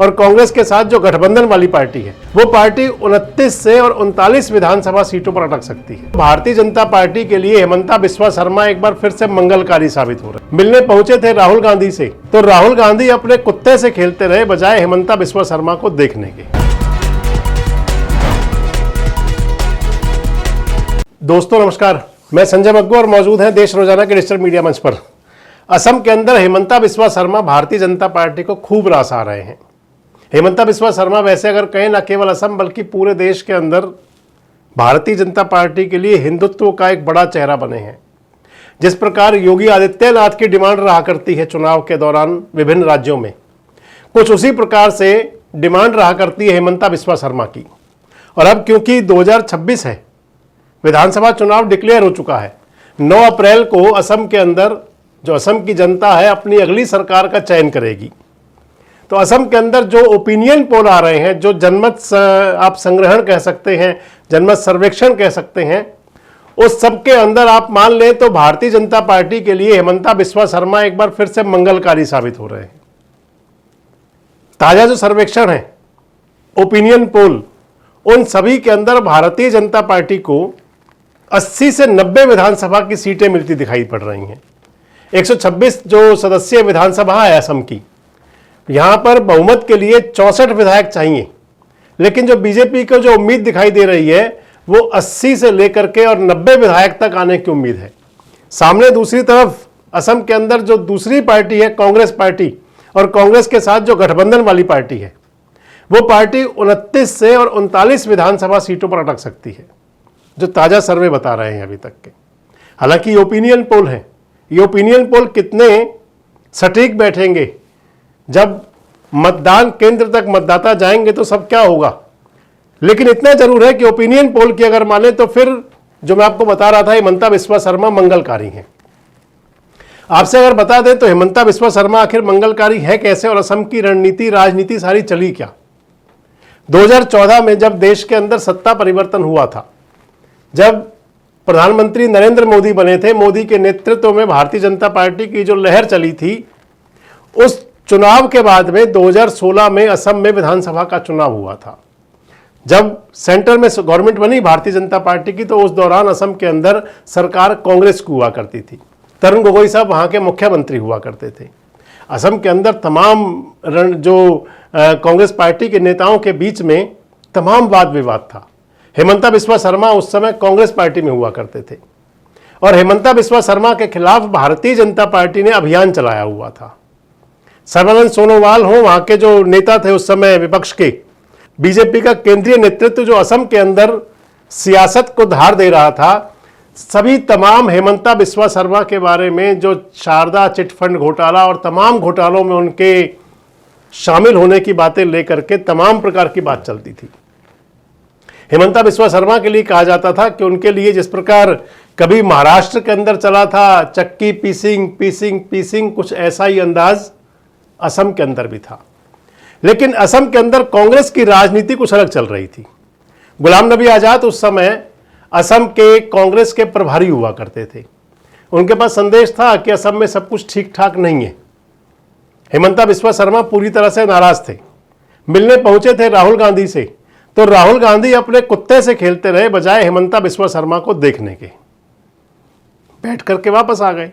और कांग्रेस के साथ जो गठबंधन वाली पार्टी है वो पार्टी 29 से और 39 विधानसभा सीटों पर अटक सकती है। भारतीय जनता पार्टी के लिए हेमंता बिस्वा शर्मा एक बार फिर से मंगलकारी साबित हो रहे। मिलने पहुंचे थे राहुल गांधी से, तो राहुल गांधी अपने कुत्ते से खेलते रहे बजाय हेमंता बिस्वा शर्मा को देखने के। दोस्तों नमस्कार, मैं संजय मग्गू और मौजूद हैं देश रोजाना के डिजिटल मीडिया मंच पर। असम के अंदर हेमंता बिस्वा शर्मा भारतीय जनता पार्टी को खूब रास आ रहे हैं। हेमंता बिस्वा शर्मा वैसे अगर कहें न केवल असम बल्कि पूरे देश के अंदर भारतीय जनता पार्टी के लिए हिंदुत्व का एक बड़ा चेहरा बने हैं। जिस प्रकार योगी आदित्यनाथ की डिमांड रहा करती है चुनाव के दौरान विभिन्न राज्यों में, कुछ उसी प्रकार से डिमांड रहा करती है हेमंता बिस्वा शर्मा की। और अब क्योंकि 2026 है, विधानसभा चुनाव डिक्लेयर हो चुका है। 9 अप्रैल को असम के अंदर जो असम की जनता है अपनी अगली सरकार का चयन करेगी। तो असम के अंदर जो ओपिनियन पोल आ रहे हैं, जो जनमत आप संग्रहण कह सकते हैं, जनमत सर्वेक्षण कह सकते हैं, उस सब के अंदर आप मान लें तो भारतीय जनता पार्टी के लिए हेमंता बिस्वा शर्मा एक बार फिर से मंगलकारी साबित हो रहे हैं। ताजा जो सर्वेक्षण है, ओपिनियन पोल, उन सभी के अंदर भारतीय जनता पार्टी को 80 से 90 विधानसभा की सीटें मिलती दिखाई पड़ रही हैं। 126 जो सदस्यीय विधानसभा है असम की, यहां पर बहुमत के लिए 64 विधायक चाहिए, लेकिन जो बीजेपी को जो उम्मीद दिखाई दे रही है वो 80 से लेकर के और 90 विधायक तक आने की उम्मीद है। सामने दूसरी तरफ असम के अंदर जो दूसरी पार्टी है कांग्रेस पार्टी, और कांग्रेस के साथ जो गठबंधन वाली पार्टी है वो पार्टी 29 से और 39 विधानसभा सीटों पर अटक सकती है, जो ताजा सर्वे बता रहे हैं अभी तक के। हालांकि ये ओपिनियन पोल है, ये ओपिनियन पोल कितने सटीक बैठेंगे, जब मतदान केंद्र तक मतदाता जाएंगे तो सब क्या होगा। लेकिन इतना जरूर है कि ओपिनियन पोल की अगर माने तो फिर जो मैं आपको बता रहा था, हेमंता बिस्वा शर्मा मंगलकारी हैं। आपसे अगर बता दें तो हेमंता बिस्वा शर्मा आखिर मंगलकारी है कैसे, और असम की रणनीति राजनीति सारी चली क्या। 2014 में जब देश के अंदर सत्ता परिवर्तन हुआ था, जब प्रधानमंत्री नरेंद्र मोदी बने थे, मोदी के नेतृत्व में भारतीय जनता पार्टी की जो लहर चली थी, उस चुनाव के बाद में 2016 में असम में विधानसभा का चुनाव हुआ था। जब सेंटर में गवर्नमेंट बनी भारतीय जनता पार्टी की, तो उस दौरान असम के अंदर सरकार कांग्रेस की हुआ करती थी। तरुण गोगोई साहब वहां के मुख्यमंत्री हुआ करते थे। असम के अंदर तमाम जो कांग्रेस पार्टी के नेताओं के बीच में तमाम वाद विवाद था। हेमंता बिस्वा शर्मा उस समय कांग्रेस पार्टी में हुआ करते थे, और हेमंता बिस्वा शर्मा के खिलाफ भारतीय जनता पार्टी ने अभियान चलाया हुआ था। सर्बानंद सोनोवाल हो, वहां के जो नेता थे उस समय विपक्ष के, बीजेपी का केंद्रीय नेतृत्व जो असम के अंदर सियासत को धार दे रहा था, सभी तमाम हेमंता बिस्वा शर्मा के बारे में जो शारदा चिटफंड घोटाला और तमाम घोटालों में उनके शामिल होने की बातें लेकर के तमाम प्रकार की बात चलती थी। हेमंता बिस्वा शर्मा के लिए कहा जाता था कि उनके लिए जिस प्रकार कभी महाराष्ट्र के अंदर चला था चक्की पीसिंग पीसिंग पीसिंग, कुछ ऐसा ही अंदाज असम के अंदर भी था। लेकिन असम के अंदर कांग्रेस की राजनीति कुछ अलग चल रही थी। गुलाम नबी आजाद उस समय असम के कांग्रेस के प्रभारी हुआ करते थे। उनके पास संदेश था कि असम में सब कुछ ठीक ठाक नहीं है। हेमंता बिस्वा शर्मा पूरी तरह से नाराज थे। मिलने पहुंचे थे राहुल गांधी से, तो राहुल गांधी अपने कुत्ते से खेलते रहे बजाय हेमंता बिस्वा शर्मा को देखने के। बैठ करके वापस आ गए।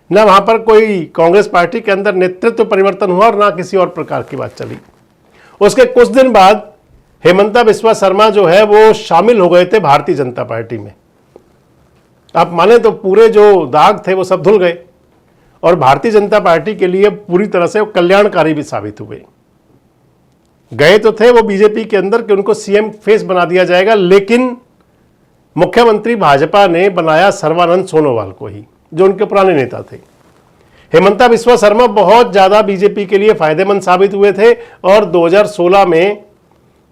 न वहां पर कोई कांग्रेस पार्टी के अंदर नेतृत्व परिवर्तन हुआ और ना किसी और प्रकार की बात चली। उसके कुछ दिन बाद हेमंता बिस्वा शर्मा जो है वो शामिल हो गए थे भारतीय जनता पार्टी में। आप माने तो पूरे जो दाग थे वो सब धुल गए, और भारतीय जनता पार्टी के लिए पूरी तरह से वो कल्याणकारी भी साबित हुए। गए तो थे वो बीजेपी के अंदर कि उनको सीएम फेस बना दिया जाएगा, लेकिन मुख्यमंत्री भाजपा ने बनाया सर्बानंद सोनोवाल को ही, जो उनके पुराने नेता थे। हेमंता बिस्वा शर्मा बहुत ज्यादा बीजेपी के लिए फायदेमंद साबित हुए थे, और 2016 में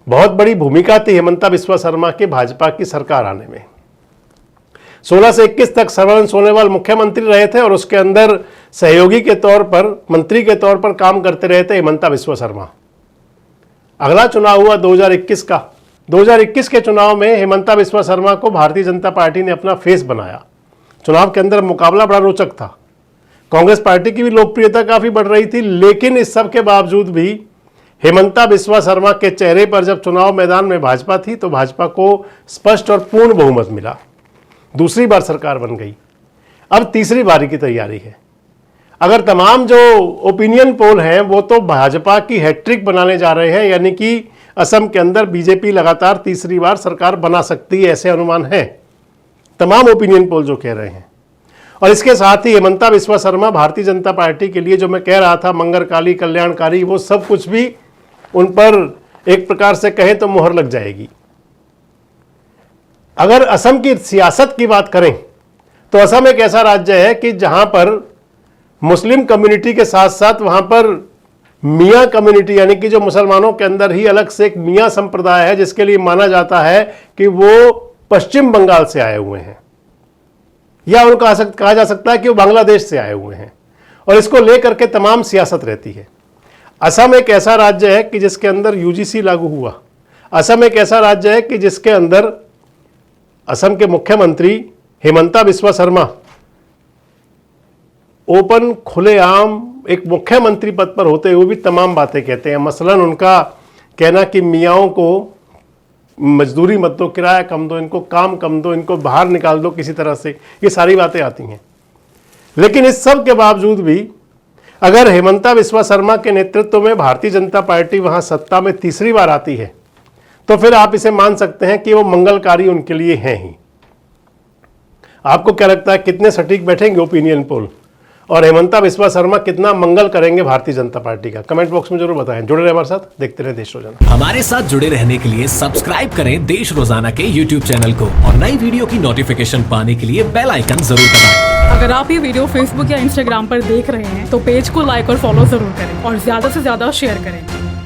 बहुत बड़ी भूमिका थी हेमंता बिस्वा शर्मा के भाजपा की सरकार आने में। 16 से 21 तक सर्बानंद सोनोवाल मुख्यमंत्री रहे थे, और उसके अंदर सहयोगी के तौर पर, मंत्री के तौर पर काम करते रहे थे हेमंता बिस्वा शर्मा। अगला चुनाव हुआ 2021 का। 2021 के चुनाव में हेमंता बिस्वा शर्मा को भारतीय जनता पार्टी ने अपना फेस बनाया। चुनाव के अंदर मुकाबला बड़ा रोचक था। कांग्रेस पार्टी की भी लोकप्रियता काफी बढ़ रही थी, लेकिन इस सब के बावजूद भी हेमंता बिस्वा शर्मा के चेहरे पर जब चुनाव मैदान में भाजपा थी तो भाजपा को स्पष्ट और पूर्ण बहुमत मिला, दूसरी बार सरकार बन गई। अब तीसरी बारी की तैयारी है। अगर तमाम जो ओपिनियन पोल हैं वो तो भाजपा की हैट्रिक बनाने जा रहे हैं, यानी कि असम के अंदर बीजेपी लगातार तीसरी बार सरकार बना सकती है, ऐसे अनुमान हैं तमाम ओपिनियन पोल जो कह रहे हैं। और इसके साथ ही हेमंता बिस्वा शर्मा भारतीय जनता पार्टी के लिए जो मैं कह रहा था मंगलकारी कल्याणकारी, वो सब कुछ भी उन पर एक प्रकार से कहें तो मुहर लग जाएगी। अगर असम की सियासत की बात करें तो असम एक ऐसा राज्य है कि जहां पर मुस्लिम कम्युनिटी के साथ साथ वहां पर मियाँ कम्युनिटी, यानी कि जो मुसलमानों के अंदर ही अलग से एक मियाँ संप्रदाय है, जिसके लिए माना जाता है कि वो पश्चिम बंगाल से आए हुए हैं, या उनको कहा जा सकता है कि वो बांग्लादेश से आए हुए हैं, और इसको लेकर के तमाम सियासत रहती है। असम एक ऐसा राज्य है कि जिसके अंदर यूजीसी लागू हुआ। असम एक ऐसा राज्य है कि जिसके अंदर असम के मुख्यमंत्री हेमंता बिस्वा शर्मा ओपन खुलेआम एक मुख्यमंत्री पद पर होते हुए भी तमाम बातें कहते हैं। मसलन उनका कहना कि मियाओं को मजदूरी मत दो, किराया कम दो, इनको काम कम दो, इनको बाहर निकाल दो किसी तरह से, ये सारी बातें आती हैं। लेकिन इस सब के बावजूद भी अगर हेमंता बिस्वा शर्मा के नेतृत्व में भारतीय जनता पार्टी वहां सत्ता में तीसरी बार आती है तो फिर आप इसे मान सकते हैं कि वो मंगलकारी उनके लिए हैं ही। आपको क्या लगता है कितने सटीक बैठेंगे ओपिनियन पोल, और हेमंता बिस्वा शर्मा कितना मंगल करेंगे भारतीय जनता पार्टी का? कमेंट बॉक्स में जरूर बताएं। जुड़े रहे हमारे साथ, देखते रहे देश रोजाना। हमारे साथ जुड़े रहने के लिए सब्सक्राइब करें देश रोजाना के YouTube चैनल को, और नई वीडियो की नोटिफिकेशन पाने के लिए बेल आइकन जरूर दबाएं। अगर आप ये वीडियो Facebook या Instagram पर देख रहे हैं तो पेज को लाइक और फॉलो जरूर करें और ज्यादा से ज्यादा शेयर करें।